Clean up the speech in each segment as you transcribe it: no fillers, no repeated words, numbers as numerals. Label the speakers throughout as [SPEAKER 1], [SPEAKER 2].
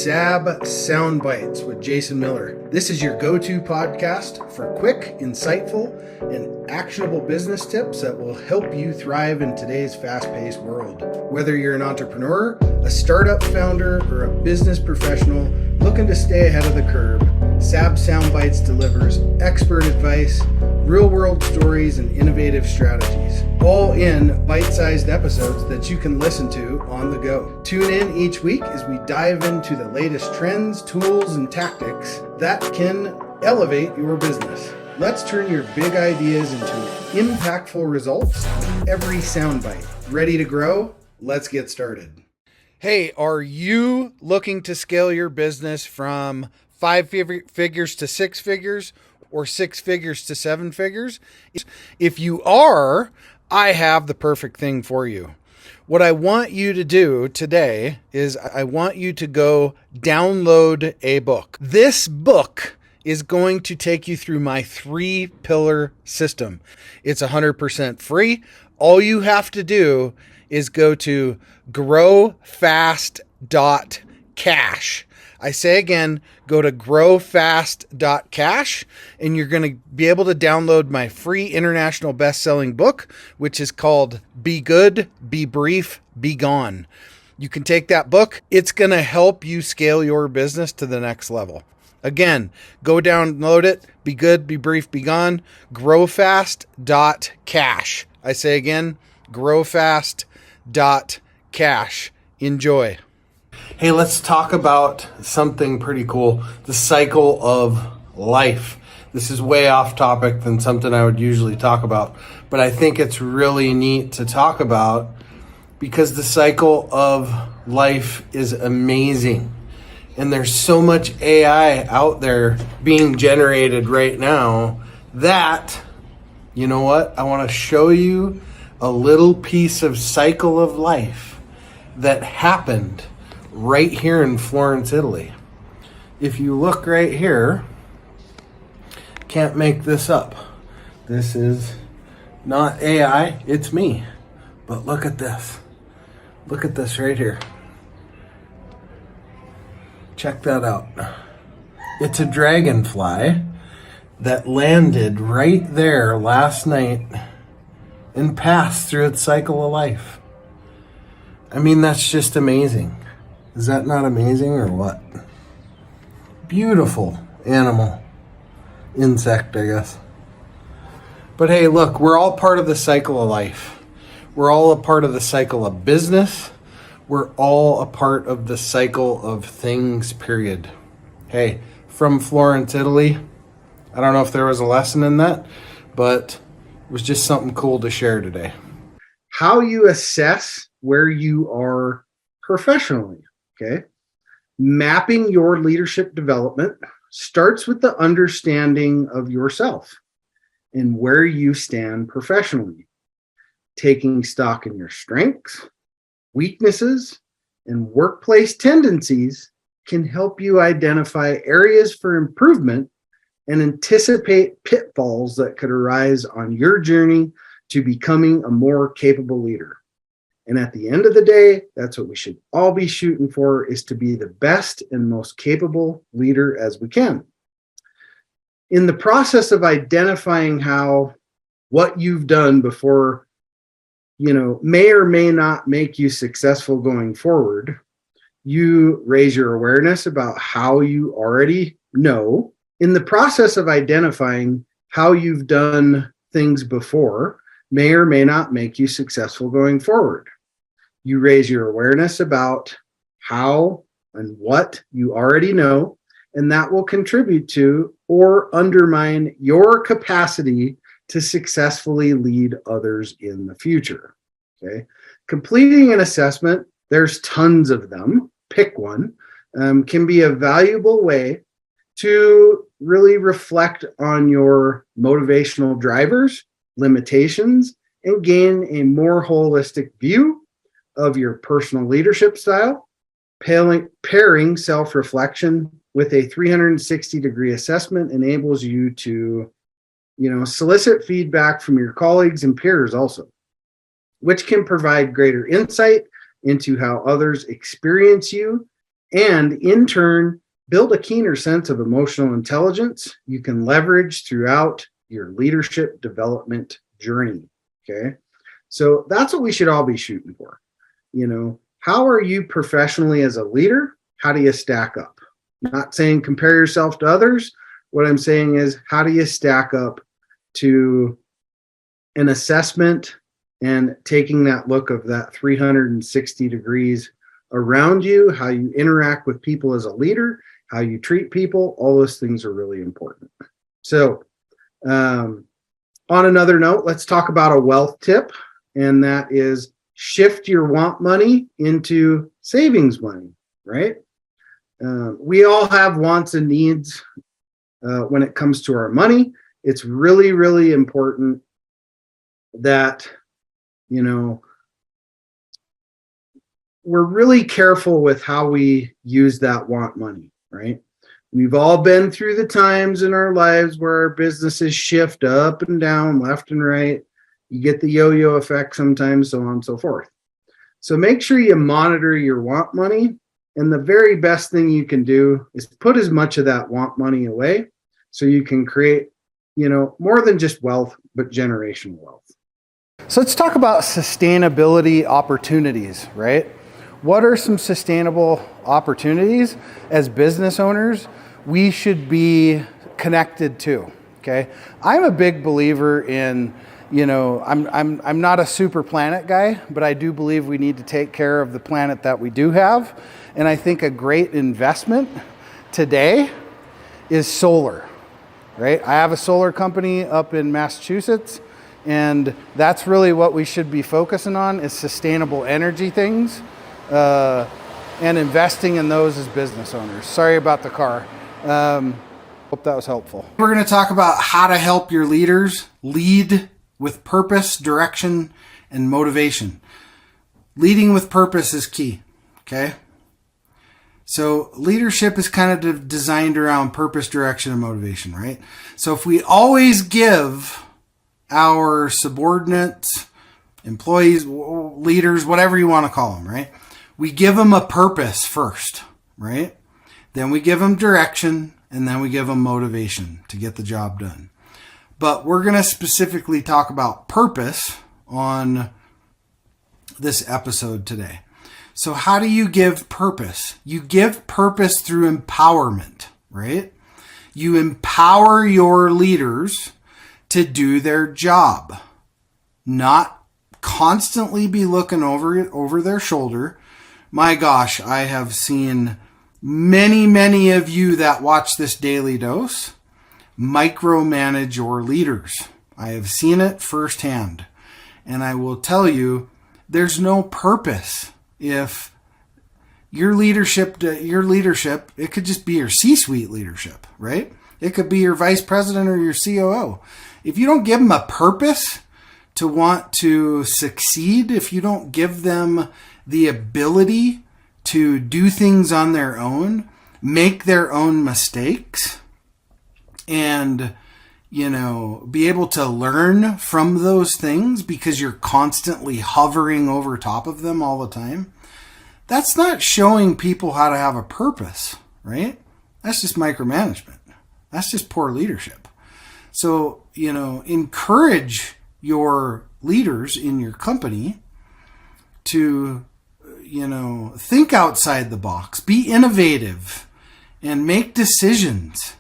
[SPEAKER 1] SAB Sound Bites with Jason Miller. This is your go-to podcast for quick, insightful, and actionable business tips that will help you thrive in today's fast-paced world. Whether you're an entrepreneur, a startup founder, or a business professional looking to stay ahead of the curve, SAB Sound Bites delivers expert advice, real-world stories, and innovative strategies, all in bite-sized episodes that you can listen to on the go. Tune in each week as we dive into the latest trends, tools, and tactics that can elevate your business. Let's turn your big ideas into impactful results with every soundbite. Ready to grow? Let's get started. Hey, are you looking to scale your business from 5 figures to 6 figures or 6 figures to 7 figures? If you are, I have the perfect thing for you. What I want you to do today is I want you to go download a book. This book is going to take you through my 3-pillar system. It's 100% free. All you have to do is go to growfast.cash. I say again, go to growfast.cash and you're going to be able to download my free international best-selling book, which is called Be Good, Be Brief, Be Gone. You can take that book. It's going to help you scale your business to the next level. Again, go download it. Be good, be brief, be gone. Growfast.cash. I say again, growfast.cash. Enjoy. Hey, let's talk about something pretty cool. The cycle of life. This is way off topic than something I would usually talk about, but I think it's really neat to talk about because the cycle of life is amazing. And there's so much AI out there being generated right now that, you know what? I want to show you a little piece of cycle of life that happened right here in Florence, Italy. If you look right here, can't make this up. This is not AI, it's me. But look at this. Look at this right here. Check that out. It's a dragonfly that landed right there last night and passed through its cycle of life. I mean, that's just amazing. Is that not amazing or what? Beautiful animal. Insect, I guess. But hey, look, we're all part of the cycle of life. We're all a part of the cycle of business. We're all a part of the cycle of things, period. Hey, from Florence, Italy, I don't know if there was a lesson in that, but it was just something cool to share today. How you assess where you are professionally, okay? Mapping your leadership development starts with the understanding of yourself and where you stand professionally. Taking stock in your strengths, weaknesses, and workplace tendencies can help you identify areas for improvement and anticipate pitfalls that could arise on your journey to becoming a more capable leader. And at the end of the day, that's what we should all be shooting for, is to be the best and most capable leader as we can. In the process of identifying what you've done before, may or may not make you successful going forward, you raise your awareness about how you already know. In the process of identifying how you've done things before, may or may not make you successful going forward. You raise your awareness about how and what you already know, and that will contribute to or undermine your capacity to successfully lead others in the future. Okay. Completing an assessment, there's tons of them. Pick one. Can be a valuable way to really reflect on your motivational drivers, limitations, and gain a more holistic view of your personal leadership style. Pairing self-reflection with a 360-degree assessment enables you to solicit feedback from your colleagues and peers also, which can provide greater insight into how others experience you and in turn, build a keener sense of emotional intelligence you can leverage throughout your leadership development journey. Okay. So that's what we should all be shooting for. How are you professionally as a leader? How do you stack up? Not saying compare yourself to others. What I'm saying is, how do you stack up to an assessment and taking that look of that 360 degrees around you, how you interact with people as a leader, how you treat people? All those things are really important. So on another note, let's talk about a wealth tip, and that is shift your want money into savings money, right? We all have wants and needs when it comes to our money. It's really, really important that, we're really careful with how we use that want money, right? We've all been through the times in our lives where our businesses shift up and down, left and right. You get the yo-yo effect sometimes, so on and so forth. So make sure you monitor your want money. And the very best thing you can do is put as much of that want money away so you can create, more than just wealth, but generational wealth. So let's talk about sustainability opportunities, right? What are some sustainable opportunities as business owners we should be connected to? Okay. I'm a big believer in, I'm not a super planet guy, but I do believe we need to take care of the planet that we do have. And I think a great investment today is solar, right? I have a solar company up in Massachusetts, and that's really what we should be focusing on, is sustainable energy things and investing in those as business owners. Sorry about the car. Hope that was helpful. We're going to talk about how to help your leaders lead with purpose, direction, and motivation. Leading with purpose is key, okay? So leadership is kind of designed around purpose, direction, and motivation, right? So if we always give our subordinates, employees, leaders, whatever you want to call them, right? We give them a purpose first, right? Then we give them direction, and then we give them motivation to get the job done. But we're going to specifically talk about purpose on this episode today. So how do you give purpose? You give purpose through empowerment, right? You empower your leaders to do their job, not constantly be looking over their shoulder. My gosh, I have seen many of you that watch this daily dose micromanage your leaders. I have seen it firsthand. And I will tell you, there's no purpose if your leadership, it could just be your C-suite leadership, right? It could be your vice president or your COO. If you don't give them a purpose to want to succeed, if you don't give them the ability to do things on their own, make their own mistakes, and, be able to learn from those things because you're constantly hovering over top of them all the time, that's not showing people how to have a purpose, right? That's just micromanagement. That's just poor leadership. So, encourage your leaders in your company to, think outside the box, be innovative, and make decisions.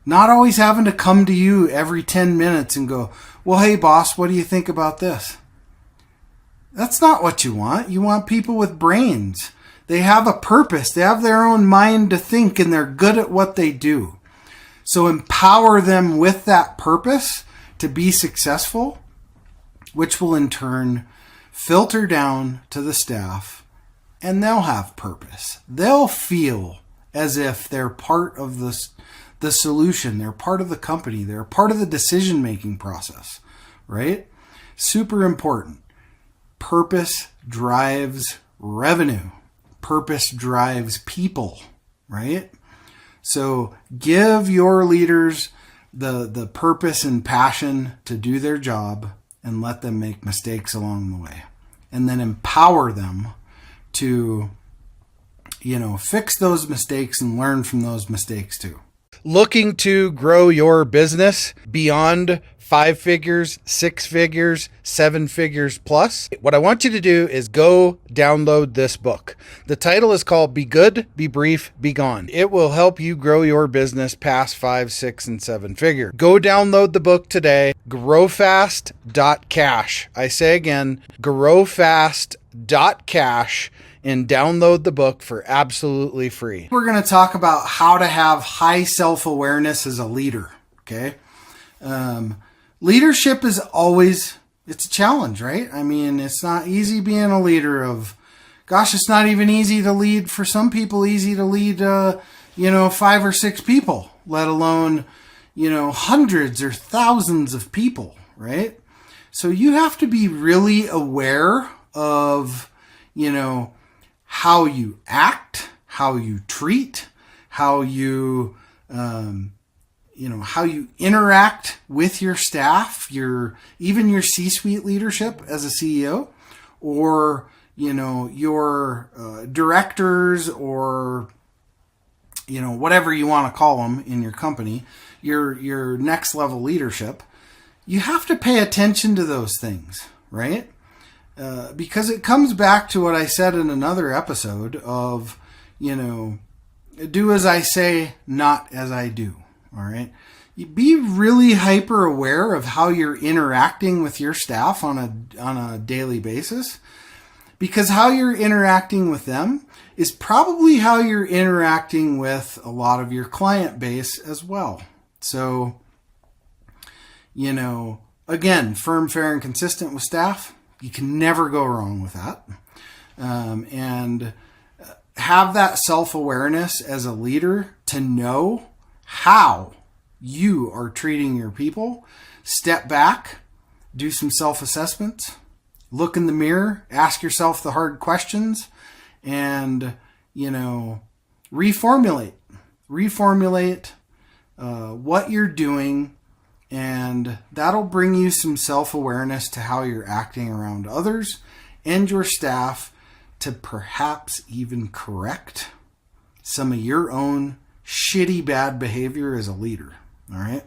[SPEAKER 1] Not always having to come to you every 10 minutes and go, well, hey, boss, what do you think about this? That's not what you want. You want people with brains. They have a purpose. They have their own mind to think, and they're good at what they do. So empower them with that purpose to be successful, which will in turn filter down to the staff, and they'll have purpose. They'll feel as if they're part of the solution. They're part of the company. They're part of the decision-making process, right? Super important. Purpose drives revenue. Purpose drives people, right? So give your leaders the purpose and passion to do their job, and let them make mistakes along the way. And then empower them to fix those mistakes and learn from those mistakes too.
[SPEAKER 2] Looking to grow your business beyond 5 figures, 6 figures, 7 figures plus? What I want you to do is go download this book. The title is called Be Good, Be Brief, Be Gone. It will help you grow your business past 5, 6, and 7 figure. Go download the book today. Growfast.cash. I say again, growfast.cash. And download the book for absolutely free.
[SPEAKER 1] We're going to talk about how to have high self-awareness as a leader. Okay. Leadership is always, it's a challenge, right? I mean, it's not easy being a leader it's not even easy to lead for some people, easy to lead, 5 or 6 people, let alone, hundreds or thousands of people, right? So you have to be really aware of, how you act, how you treat, how you, how you interact with your staff, even your C-suite leadership as a CEO, or, your directors, or, whatever you want to call them in your company, your next level leadership. You have to pay attention to those things, right? Because it comes back to what I said in another episode of, do as I say, not as I do. All right. You be really hyper aware of how you're interacting with your staff on a daily basis, because how you're interacting with them is probably how you're interacting with a lot of your client base as well. So, again, firm, fair, and consistent with staff. You can never go wrong with that. And have that self-awareness as a leader to know how you are treating your people. Step back, do some self-assessments, look in the mirror, ask yourself the hard questions, and, reformulate what you're doing. And that'll bring you some self-awareness to how you're acting around others and your staff, to perhaps even correct some of your own shitty bad behavior as a leader. All right.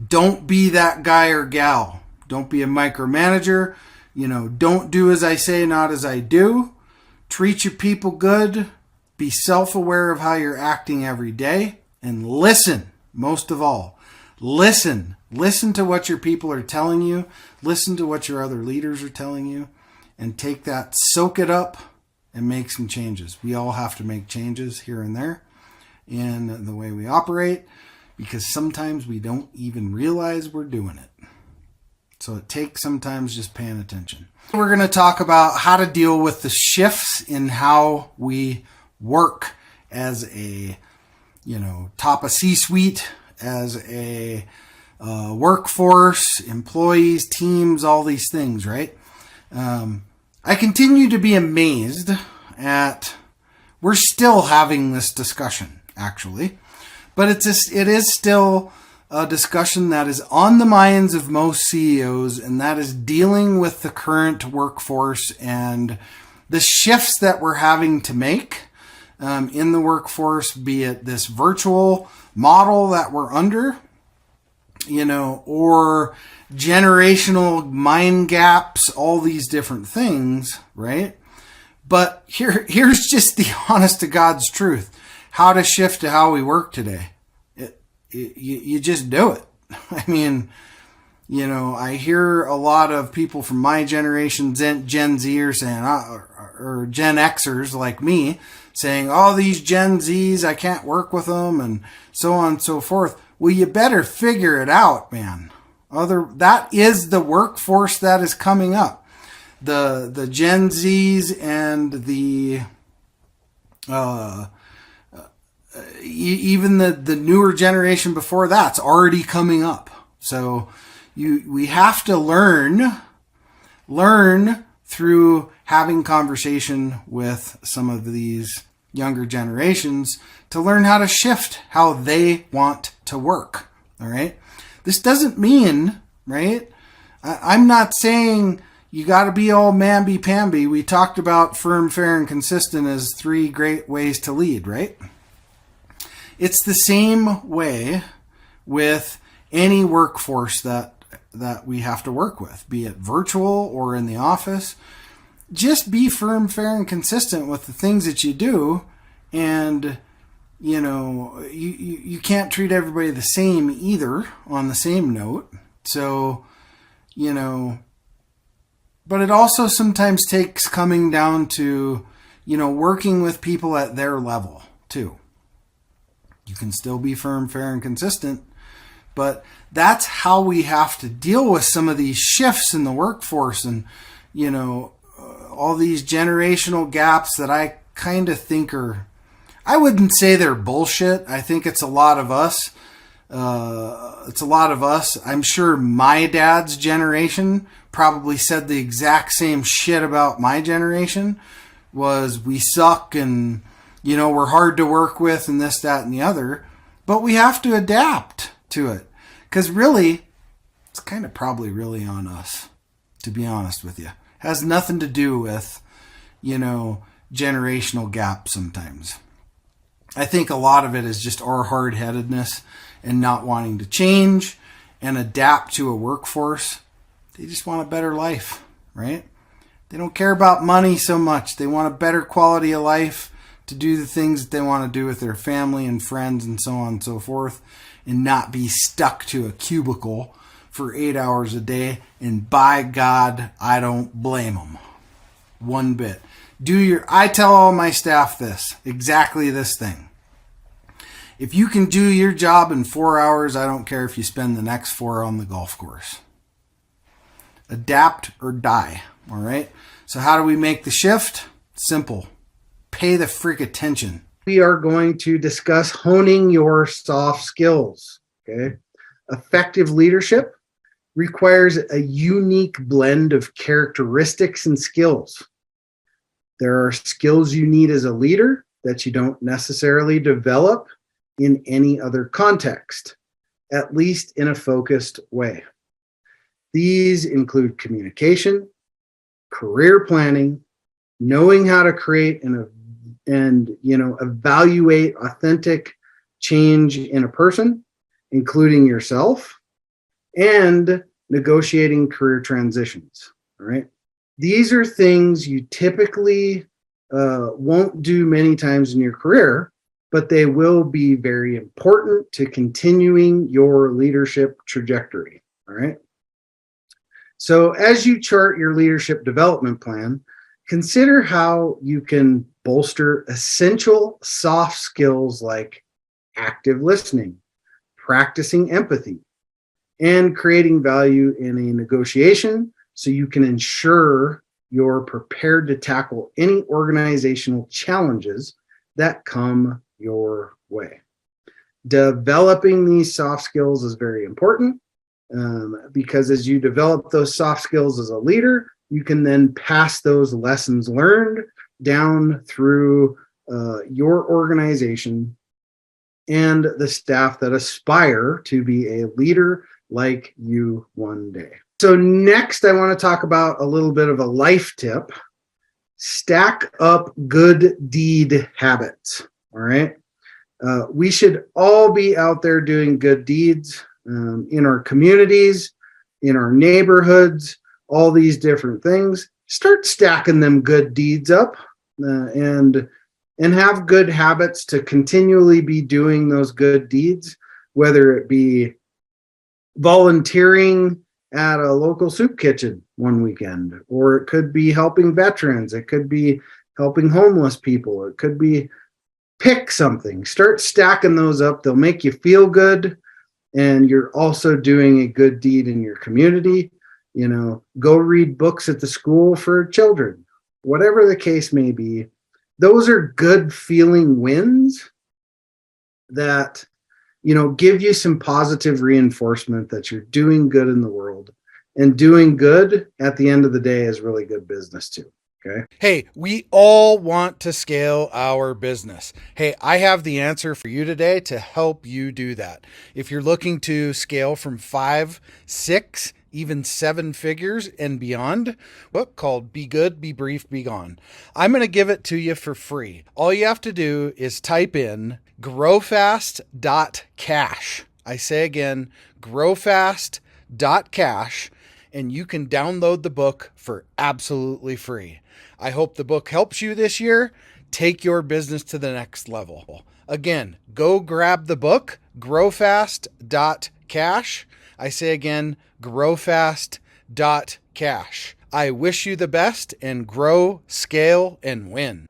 [SPEAKER 1] Don't be that guy or gal. Don't be a micromanager. Don't do as I say, not as I do. Treat your people good. Be self-aware of how you're acting every day, and listen, most of all. Listen to what your people are telling you. Listen to what your other leaders are telling you, and take that, soak it up, and make some changes. We all have to make changes here and there in the way we operate, because sometimes we don't even realize we're doing it. So it takes sometimes just paying attention. We're going to talk about how to deal with the shifts in how we work as a, top of C-suite, as a workforce, employees, teams, all these things, right? I continue to be amazed at, we're still having this discussion, actually, but it is still a discussion that is on the minds of most CEOs, and that is dealing with the current workforce and the shifts that we're having to make in the workforce, be it this virtual model that we're under, or generational mind gaps, all these different things, right? But here's just the honest to God's truth. How to shift to how we work today. You just do it. I mean, I hear a lot of people from my generation, Gen Zers saying, or Gen Xers like me, saying, oh, these Gen Zs, I can't work with them, and so on and so forth. Well, you better figure it out, man. That is the workforce that is coming up. The Gen Zs and the even the newer generation before that's already coming up. So we have to learn through having conversation with some of these younger generations to learn how to shift how they want to work. All right. This doesn't mean, right? I'm not saying, you got to be all mamby-pamby. We talked about firm, fair, and consistent as 3 great ways to lead, right? It's the same way with any workforce that we have to work with, be it virtual or in the office. Just be firm, fair, and consistent with the things that you do, and you can't treat everybody the same either on the same note. So, but it also sometimes takes coming down to, working with people at their level too. You can still be firm, fair, and consistent, but that's how we have to deal with some of these shifts in the workforce and, all these generational gaps that I kind of think I wouldn't say they're bullshit. I think it's a lot of us. I'm sure my dad's generation probably said the exact same shit about my generation, was we suck and, we're hard to work with and this, that, and the other. But we have to adapt to it. Because really, it's kind of probably really on us, to be honest with you. It has nothing to do with, generational gap sometimes. I think a lot of it is just our hard-headedness and not wanting to change and adapt to a workforce. They just want a better life, right? They don't care about money so much. They want a better quality of life to do the things that they want to do with their family and friends and so on and so forth, and not be stuck to a cubicle for 8 hours a day. And by God, I don't blame them one bit. I tell all my staff exactly this thing. If you can do your job in 4 hours, I don't care if you spend the next 4 on the golf course. Adapt or die, all right? So how do we make the shift? Simple. Pay the freak attention. We are going to discuss honing your soft skills, okay? Effective leadership requires a unique blend of characteristics and skills. There are skills you need as a leader that you don't necessarily develop in any other context, at least in a focused way. These include communication, career planning, knowing how to create and evaluate authentic change in a person, including yourself, and negotiating career transitions. All right. These are things you typically won't do many times in your career, but they will be very important to continuing your leadership trajectory. All right. So as you chart your leadership development plan, consider how you can bolster essential soft skills like active listening, practicing empathy, and creating value in a negotiation so you can ensure you're prepared to tackle any organizational challenges that come your way. Developing these soft skills is very important because as you develop those soft skills as a leader, you can then pass those lessons learned down through your organization and the staff that aspire to be a leader like you one day. So next, I want to talk about a little bit of a life tip. Stack up good deed habits. All right. We should all be out there doing good deeds in our communities, in our neighborhoods, all these different things. Start stacking them good deeds up and have good habits to continually be doing those good deeds, whether it be volunteering at a local soup kitchen one weekend, or it could be helping veterans, it could be helping homeless people, it could be pick something. Start stacking those up. They'll make you feel good, and you're also doing a good deed in your community. Go read books at the school for children, whatever the case may be. Those are good feeling wins that give you some positive reinforcement that you're doing good in the world, and doing good at the end of the day is really good business too. Okay.
[SPEAKER 2] Hey, we all want to scale our business. Hey, I have the answer for you today to help you do that. If you're looking to scale from 5, 6, even 7 figures and beyond, book called Be Good, Be Brief, Be Gone. I'm going to give it to you for free. All you have to do is type in growfast.cash. I say again, growfast.cash, and you can download the book for absolutely free. I hope the book helps you this year. Take your business to the next level. Again, go grab the book, growfast.cash. I say again, growfast.cash. I wish you the best and grow, scale, and win.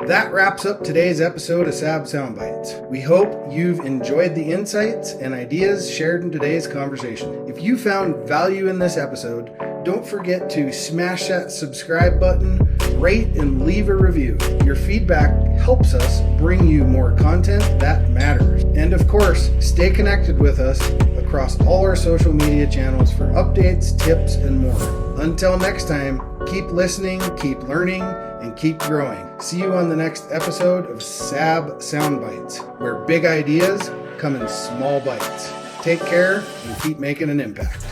[SPEAKER 2] That wraps up today's episode of SAB Sound Bites. We hope you've enjoyed the insights and ideas shared in today's conversation. If you found value in this episode, don't forget to smash that subscribe button, rate, and leave a review. Your feedback helps us bring you more content that matters. And of course, stay connected with us across all our social media channels for updates, tips, and more. Until next time, keep listening, keep learning, and keep growing. See you on the next episode of SAB Sound Bites, where big ideas come in small bites. Take care and keep making an impact.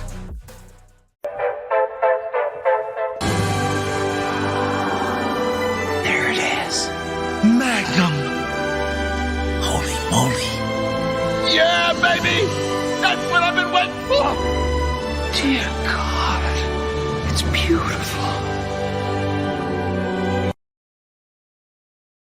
[SPEAKER 3] There it is. Magnum. Holy moly.
[SPEAKER 4] Yeah, baby! That's what I've been waiting for!
[SPEAKER 3] Dear God.